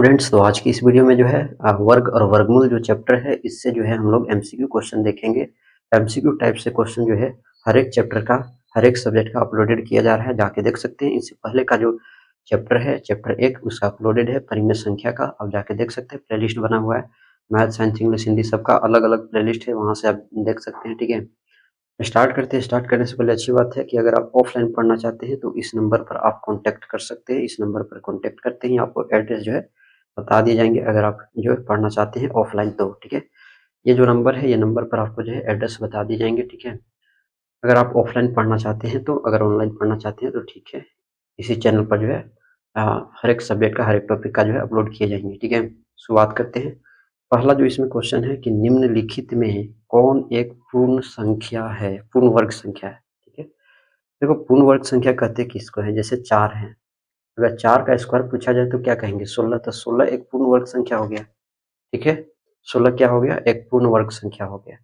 Students, तो आज की इस वीडियो में जो है वर्ग और वर्गमूल जो चैप्टर है इससे जो है हम लोग एमसीक्यू क्वेश्चन देखेंगे। एमसीक्यू टाइप से क्वेश्चन जो है हर एक चैप्टर का, हर एक सब्जेक्ट का अपलोडेड किया जा रहा है, जाके देख सकते हैं। इससे पहले का जो चैप्टर है चैप्टर 1 उसका अपलोडेड है परिमेय संख्या का, आप जाके देख सकते हैं। प्लेलिस्ट बना हुआ है, मैथ, साइंस, इंग्लिश, हिंदी सबका अलग अलग प्लेलिस्ट है, वहाँ से आप देख सकते हैं। ठीक है, स्टार्ट करते हैं। स्टार्ट करने से पहले अच्छी बात है कि अगर आप ऑफलाइन पढ़ना चाहते हैं तो इस नंबर पर आप कांटेक्ट कर सकते हैं। इस नंबर पर कांटेक्ट करते ही आपको एड्रेस जो है बता दिए जाएंगे, अगर आप जो है पढ़ना चाहते हैं ऑफलाइन तो। ठीक है, ये जो नंबर है ये नंबर पर आपको जो है एड्रेस बता दिए जाएंगे। ठीक है, अगर आप ऑफलाइन पढ़ना चाहते हैं तो, अगर ऑनलाइन पढ़ना चाहते हैं तो ठीक है, इसी चैनल पर जो है हर एक सब्जेक्ट का, हर एक टॉपिक का जो है अपलोड किए जाएंगे। ठीक है, शुरुआत करते हैं। पहला जो इसमें क्वेश्चन है कि निम्नलिखित में कौन एक पूर्ण संख्या है, पूर्ण वर्ग संख्या है। ठीक है, देखो पूर्ण वर्ग संख्या कहते किसको है, जैसे 4 है, अगर 4 का स्क्वायर पूछा जाए तो क्या कहेंगे, 16, तो 16 एक पूर्ण वर्ग संख्या हो गया। ठीक है, 16 क्या हो गया, एक पूर्ण वर्ग संख्या हो गया।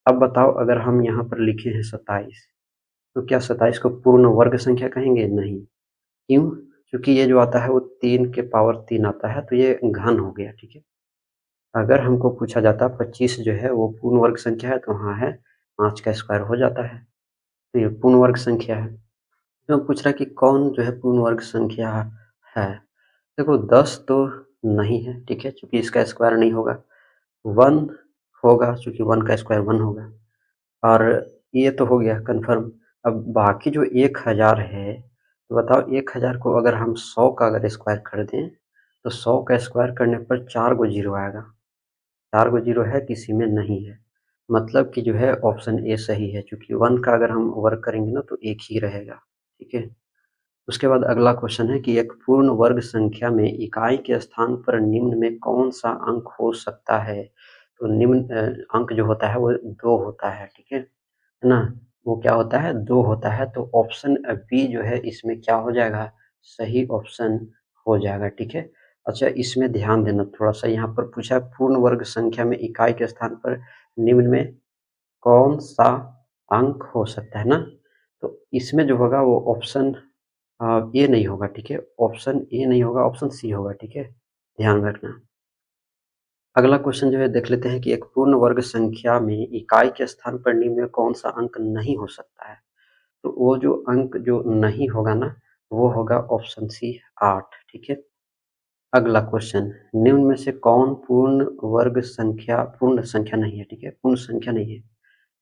अब बताओ अगर हम यहाँ पर लिखे हैं 27, तो क्या 27 को पूर्ण वर्ग संख्या कहेंगे, नहीं। क्यों, क्योंकि ये जो आता है वो 3 के पावर 3 आता है, तो ये घन हो गया। ठीक है, अगर हमको पूछा जाता 25 जो है वो पूर्ण वर्ग संख्या है, तो हाँ है, 5 का स्क्वायर हो जाता है, तो ये पूर्ण वर्ग संख्या है। तो पूछ रहा है कि कौन जो है पूर्ण वर्ग संख्या है। देखो 10 तो नहीं है, ठीक है, क्योंकि इसका स्क्वायर नहीं होगा। 1 होगा, क्योंकि 1 का स्क्वायर 1 होगा, और ये तो हो गया कंफर्म। अब बाकी जो 1000 है, तो बताओ 1000 को अगर हम 100 का अगर स्क्वायर कर दें तो 100 का स्क्वायर करने पर 4 गो जीरो आएगा। 4 गो जीरो है, किसी में नहीं है, मतलब कि जो है ऑप्शन ए सही है, क्योंकि 1 का अगर हम वर्क करेंगे ना तो एक ही रहेगा। ठीक है, उसके बाद अगला क्वेश्चन है कि एक पूर्ण वर्ग संख्या में इकाई के स्थान पर निम्न में कौन सा अंक हो सकता है। तो निम्न अंक जो होता है वो 2 होता है। ठीक है ना, वो क्या होता है, 2 होता है, तो ऑप्शन बी जो है इसमें क्या हो जाएगा, सही ऑप्शन हो जाएगा। ठीक है, अच्छा इसमें ध्यान देना थोड़ा सा, यहाँ पर पूछा है पूर्ण वर्ग संख्या में इकाई के स्थान पर निम्न में कौन सा अंक हो सकता है ना, तो इसमें जो होगा वो ऑप्शन ए नहीं होगा। ठीक है, ऑप्शन ए नहीं होगा, ऑप्शन सी होगा। ठीक है, ध्यान रखना। अगला क्वेश्चन जो है देख लेते हैं कि एक पूर्ण वर्ग संख्या में इकाई के स्थान पर निम्न में कौन सा अंक नहीं हो सकता है। तो वो जो अंक जो नहीं होगा ना, वो होगा ऑप्शन सी 8। ठीक है, अगला क्वेश्चन, निम्न में से कौन पूर्ण वर्ग संख्या, पूर्ण संख्या नहीं है। ठीक है, पूर्ण संख्या नहीं है,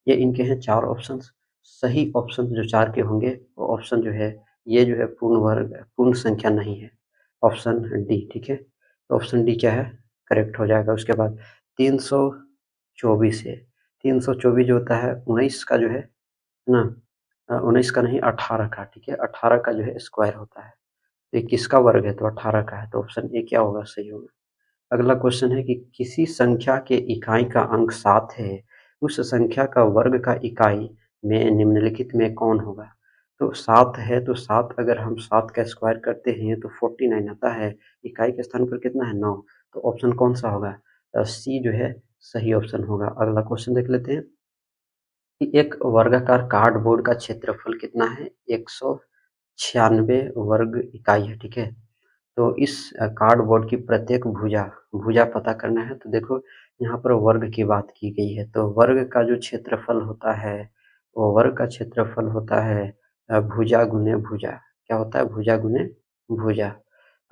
ये इनके हैं 4 ऑप्शंस। सही ऑप्शन जो 4 के होंगे वो ऑप्शन जो है, ये जो है पूर्ण वर्ग, पूर्ण संख्या नहीं है, ऑप्शन डी। ठीक है, तो ऑप्शन डी क्या है, करेक्ट हो जाएगा। उसके बाद 324 है, 324 जो होता है 19 का जो है ना, 19 का नहीं 18 का। ठीक है, 18 का जो है स्क्वायर होता है, तो ये किसका वर्ग है, तो 18 का है, तो ऑप्शन ए क्या होगा, सही होगा। अगला क्वेश्चन है कि किसी संख्या के इकाई का अंक 7 है, उस संख्या का वर्ग का इकाई में निम्नलिखित में कौन होगा। तो 7 है, तो 7 अगर हम 7 का स्क्वायर करते हैं तो 49 आता है, इकाई के स्थान पर कितना है, 9, तो ऑप्शन कौन सा होगा, सी जो है सही ऑप्शन होगा। अगला क्वेश्चन देख लेते हैं कि एक वर्गाकार कार्डबोर्ड का क्षेत्रफल कितना है, 196 वर्ग इकाई है। ठीक है, तो इस कार्डबोर्ड की प्रत्येक भुजा, भुजा पता करना है, तो देखो यहाँ पर वर्ग की बात की गई है, तो वर्ग का जो क्षेत्रफल होता है वो वर्ग का क्षेत्रफल होता है भुजा गुने भुजा, क्या होता है, भुजा गुने भुजा।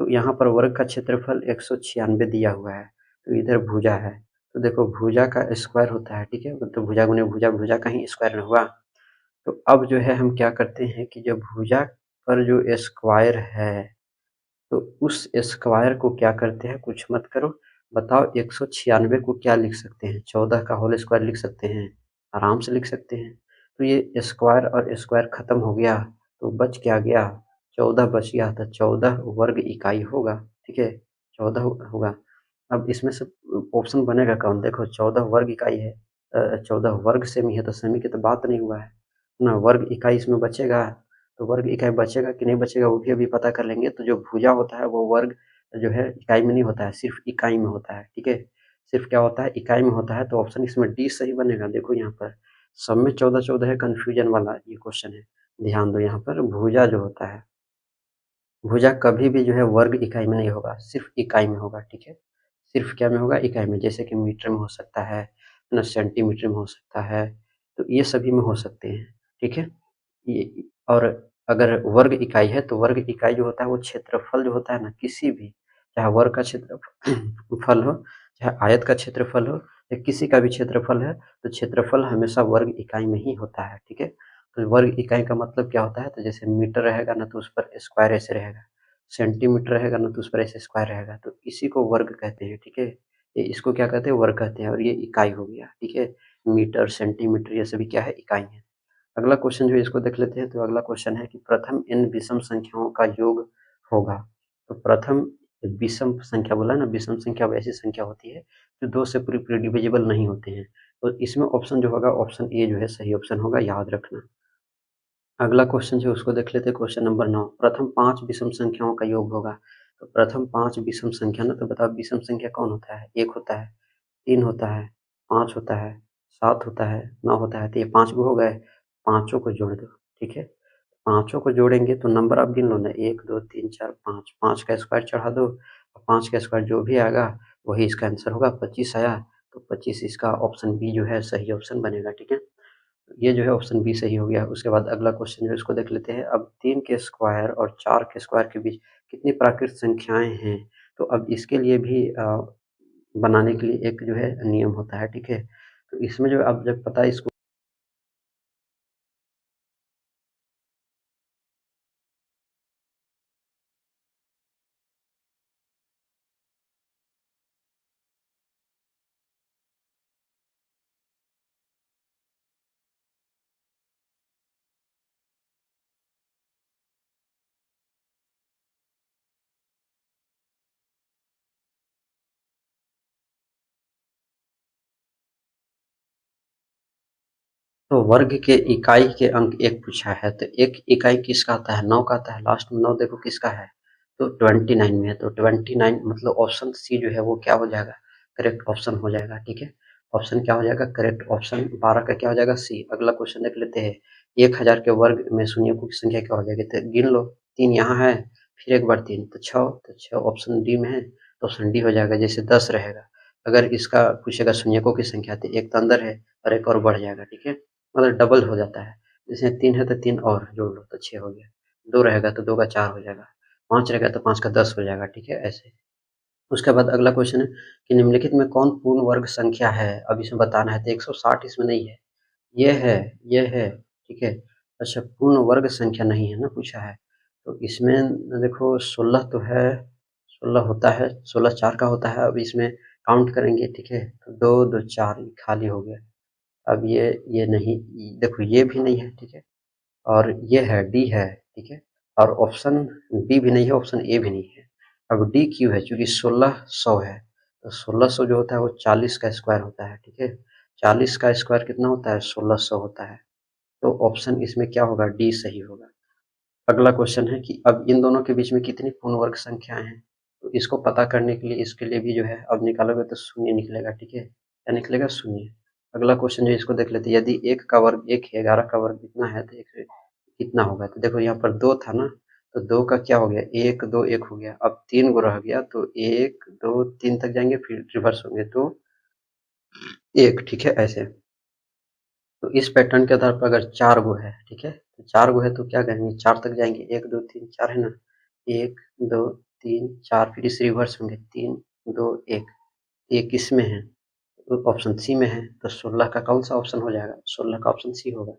तो यहाँ पर वर्ग का क्षेत्रफल 196 दिया हुआ है, तो इधर भुजा है, तो देखो भुजा का स्क्वायर होता है। ठीक है, तो भुजा गुने भुजा, भुजा का ही स्क्वायर हुआ। तो अब जो है हम क्या करते हैं कि जो भुजा पर जो स्क्वायर है, तो उस स्क्वायर को क्या करते हैं, कुछ मत करो, बताओ 196 को क्या लिख सकते हैं, 14 का होल स्क्वायर लिख सकते हैं, आराम से लिख सकते हैं। तो ये स्क्वायर और स्क्वायर खत्म हो गया, तो बच क्या गया, 14 बच गया, तो 14 वर्ग इकाई होगा। ठीक है, 14 होगा। अब इसमें से ऑप्शन बनेगा कौन, देखो 14 वर्ग इकाई है, 14 वर्ग सेमी है, तो सेमी की तो बात नहीं हुआ है ना, वर्ग इकाई इसमें बचेगा, तो वर्ग इकाई बचेगा कि नहीं बचेगा वो भी अभी पता कर लेंगे। तो जो भुजा होता है वो वर्ग जो है इकाई में नहीं होता है, सिर्फ इकाई में होता है। ठीक है, सिर्फ क्या होता है, इकाई में होता है, तो ऑप्शन इसमें डी सही बनेगा। देखो यहाँ पर सब में 14 14 है, कन्फ्यूजन वाला ये क्वेश्चन है, ध्यान दो यहाँ पर भुजा जो होता है भुजा कभी भी जो है वर्ग इकाई में नहीं होगा, सिर्फ इकाई में होगा, ठीक है। सिर्फ क्या में होगा, इकाई में, जैसे कि मीटर में हो सकता है ना, सेंटीमीटर में हो सकता है, तो ये सभी में हो सकते हैं, ठीक है। ये और अगर वर्ग इकाई है तो वर्ग इकाई जो होता है वो क्षेत्रफल जो होता है ना, किसी भी, चाहे वर्ग का क्षेत्रफल हो, चाहे आयत का क्षेत्रफल हो, या किसी का भी क्षेत्रफल है, तो क्षेत्रफल हमेशा वर्ग इकाई में ही होता है, ठीक है। तो वर्ग इकाई का मतलब क्या होता है, तो जैसे मीटर रहेगा ना तो उस पर स्क्वायर ऐसे रहेगा, सेंटीमीटर रहेगा ना तो उस पर ऐसे स्क्वायर रहेगा, तो इसी को वर्ग कहते हैं, ठीक है। ये इसको क्या कहते हैं, वर्ग कहते हैं, और ये इकाई हो गया, ठीक है। मीटर, सेंटीमीटर, ये सभी क्या है, इकाई है। अगला क्वेश्चन जो है इसको देख लेते हैं। तो अगला क्वेश्चन है कि प्रथम n विषम संख्याओं का योग होगा। तो प्रथम विषम संख्या बोला ना, विषम संख्या वैसी संख्या होती है जो दो से पूरी पूरी डिविजिबल नहीं होते हैं। तो इसमें ऑप्शन जो होगा, ऑप्शन ए जो है सही ऑप्शन होगा, याद रखना। अगला क्वेश्चन जो है उसको देख लेते हैं, क्वेश्चन नंबर 9, प्रथम 5 विषम संख्याओं का योग होगा। तो प्रथम 5 विषम संख्या ना, तो बताओ विषम संख्या कौन होता है, 1 होता है, 3 होता है, 5 होता है, 7 होता है, 9 होता है, तो ये 5 गो हो गए, पाँचों को जोड़ दो, ठीक है। पाँचों को जोड़ेंगे तो नंबर आप गिन लो ना, 1 2 3 4 5, 5 का स्क्वायर चढ़ा दो, और 5 का स्क्वायर जो भी आएगा वही इसका आंसर होगा, 25 आया, तो 25 इसका ऑप्शन बी जो है सही ऑप्शन बनेगा, ठीक है। ये जो है ऑप्शन बी सही हो गया। उसके बाद अगला क्वेश्चन जो है इसको देख लेते हैं। अब 3 के स्क्वायर और 4 के स्क्वायर के बीच कितनी प्राकृत संख्याएं हैं। तो अब इसके लिए भी बनाने के लिए एक जो है नियम होता है, ठीक है। तो इसमें जो अब जब पता है इसको, तो वर्ग के इकाई के अंक 1 पूछा है, तो एक इकाई किसका आता है, 9 का आता है, लास्ट में 9 देखो किसका है, तो 29 में है। तो 29 मतलब ऑप्शन सी जो है वो क्या हो जाएगा, करेक्ट ऑप्शन हो जाएगा, ठीक है। ऑप्शन क्या हो जाएगा, करेक्ट ऑप्शन 12 का क्या हो जाएगा, सी। अगला क्वेश्चन देख लेते हैं। 1000 के वर्ग में शून्यों की संख्या क्या हो जाएगी, तो गिन लो, 3 यहाँ है, फिर एक बार 3, तो 6, तो 6 ऑप्शन डी में है, तो ऑप्शन डी हो जाएगा। जैसे 10 रहेगा, अगर इसका पूछेगा शून्यकों की संख्या, तो एक तो अंदर है और एक और बढ़ जाएगा, ठीक है, मतलब डबल हो जाता है। जैसे 3 है तो 3 और जोड़ लो तो 6 हो गया, 2 रहेगा तो 2 का 4 हो जाएगा, 5 रहेगा तो 5 का 10 हो जाएगा, ठीक है, ऐसे। उसके बाद अगला क्वेश्चन है कि निम्नलिखित में कौन पूर्ण वर्ग संख्या है। अब इसमें बताना है, तो 160 इसमें नहीं है, ये है, ये है, ठीक है। अच्छा, पूर्ण वर्ग संख्या नहीं है ना पूछा है, तो इसमें देखो 16 तो है, 16 होता है, 16 4 का होता है। अब इसमें काउंट करेंगे, ठीक है, तो 2 2 4 खाली हो गया। अब ये नहीं, देखो ये भी नहीं है, ठीक है, और ये है, डी है, ठीक है, और ऑप्शन बी भी नहीं है, ऑप्शन ए भी नहीं है। अब डी क्यों है, क्योंकि 1600 है, तो 1600 जो होता है वो 40 का स्क्वायर होता है, ठीक है। 40 का स्क्वायर कितना होता है, 1600 होता है। तो ऑप्शन इसमें क्या होगा, डी सही होगा। अगला क्वेश्चन है कि अब इन दोनों के बीच में कितनी पूर्ण वर्ग संख्याएं हैं। तो इसको पता करने के लिए, इसके लिए भी जो है अब निकालोगे तो शून्य निकलेगा, ठीक है, क्या निकलेगा, शून्य। अगला क्वेश्चन जो है इसको देख लेते हैं। यदि 1 का वर्ग 1 है, 11 का वर्ग कितना है, तो 1 कितना होगा, तो देखो यहाँ पर 2 था ना, तो 2 का क्या हो गया, 1 2 1 हो गया। अब 3 गो रह गया, तो 1 2 3 तक जाएंगे, फिर रिवर्स होंगे तो 1, ठीक है, ऐसे। तो इस पैटर्न के आधार पर अगर 4 गो है, ठीक है, तो 4 गो है तो क्या करेंगे, 4 तक जाएंगे, 1 2 3 4 है ना, 1 2 3 4, फिर इस रिवर्स होंगे, 3 2 1, ये किस में है, तो ऑप्शन सी में है, तो 16 का कौन सा ऑप्शन हो जाएगा, 16 का ऑप्शन सी होगा।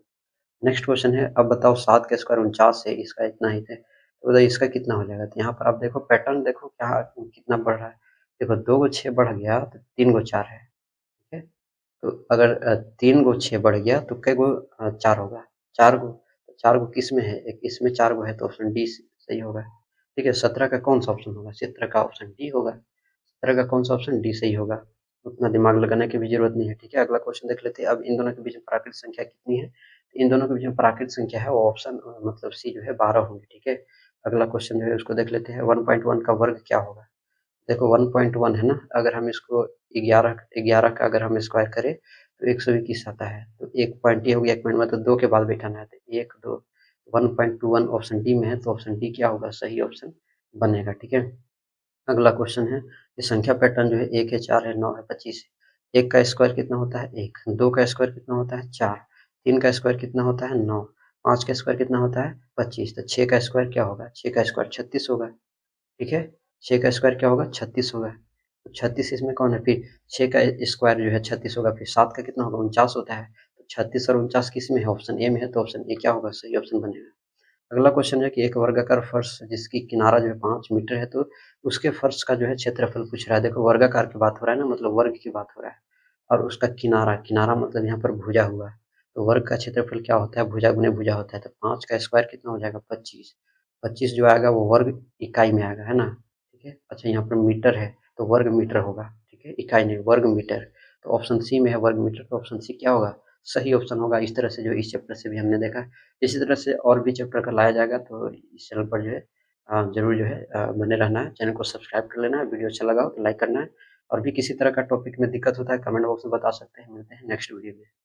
नेक्स्ट क्वेश्चन है, अब बताओ 7 का स्क्वायर 49 है, इसका इतना ही है, तो बताइए इसका कितना हो जाएगा। तो यहाँ पर आप देखो पैटर्न, देखो क्या कितना बढ़ रहा है, देखो 2 गो 6 बढ़ गया तो 3 गो 4 है, ठीक है। तो अगर 3 गो 6 बढ़ गया तो कै गो 4 होगा, 4 गो, 4 गो किस में है, एक इसमें 4 गो है, तो ऑप्शन डी सही होगा, ठीक है। 17 का कौन सा ऑप्शन होगा, 17 का ऑप्शन डी होगा, 17 का कौन सा ऑप्शन, डी सही होगा। उतना दिमाग लगाने की भी जरूरत नहीं है, ठीक है। अगला क्वेश्चन देख लेते हैं। अब इन दोनों के बीच में प्राकृत संख्या कितनी है, तो इन दोनों के बीच में प्राकृत संख्या है वो ऑप्शन मतलब सी जो है 12 होंगे, ठीक है। अगला क्वेश्चन जो है उसको देख लेते हैं। 1.1 का वर्ग क्या होगा। देखो 1.1 है ना, अगर हम इसको 11 11 का अगर हम स्क्वायर करें तो 121 आता है, तो एक पॉइंट ये हो गया, एक पॉइंट मतलब 2 के बाद बैठाना है, तो 1 2, 1.21 ऑप्शन डी में है, तो ऑप्शन डी क्या होगा, सही ऑप्शन बनेगा। ठीक है, अगला क्वेश्चन है कि संख्या पैटर्न जो है 1 है, 4 है, 9 है, 25 है। 1 का स्क्वायर कितना होता है, 1। 2 का स्क्वायर कितना होता है, 4। 3 का स्क्वायर कितना होता है, 9। 5 का स्क्वायर कितना होता है, 25। तो 6 का स्क्वायर क्या होगा, 6 का स्क्वायर 36 होगा। ठीक है, 6 का स्क्वायर क्या होगा, 36 होगा। तो 36 इसमें कौन है, फिर 6 का स्क्वायर जो है 36 होगा, फिर 7 का कितना होगा, 49 होता है। तो 36 और 49 किस में है, ऑप्शन ए में है, तो ऑप्शन ए क्या होगा, सही ऑप्शन बनेगा। अगला क्वेश्चन है कि एक वर्गाकार फर्श जिसकी किनारा जो है 5 मीटर है, तो उसके फर्श का जो है क्षेत्रफल पूछ रहा है। देखो वर्गाकार की बात हो रहा है ना, मतलब वर्ग की बात हो रहा है, और उसका किनारा, किनारा मतलब यहाँ पर भुजा हुआ है। तो वर्ग का क्षेत्रफल क्या होता है, भुजा गुने भुजा होता है। तो 5 का स्क्वायर कितना हो जाएगा, 25। 25 जो आएगा वो वर्ग इकाई में आएगा, है ना। ठीक है, अच्छा यहाँ पर मीटर है तो वर्ग मीटर होगा। ठीक है, इकाई नहीं, वर्ग मीटर। तो ऑप्शन सी में है वर्ग मीटर, तो ऑप्शन सी क्या होगा, सही ऑप्शन होगा। इस तरह से जो इस चैप्टर से भी हमने देखा, इसी तरह से और भी चैप्टर का लाया जाएगा, तो इस चैनल पर जो है ज़रूर जो है बने रहना है। चैनल को सब्सक्राइब कर लेना है, वीडियो अच्छा लगा हो तो लाइक करना है, और भी किसी तरह का टॉपिक में दिक्कत होता है कमेंट बॉक्स में बता सकते हैं। मिलते हैं नेक्स्ट वीडियो में।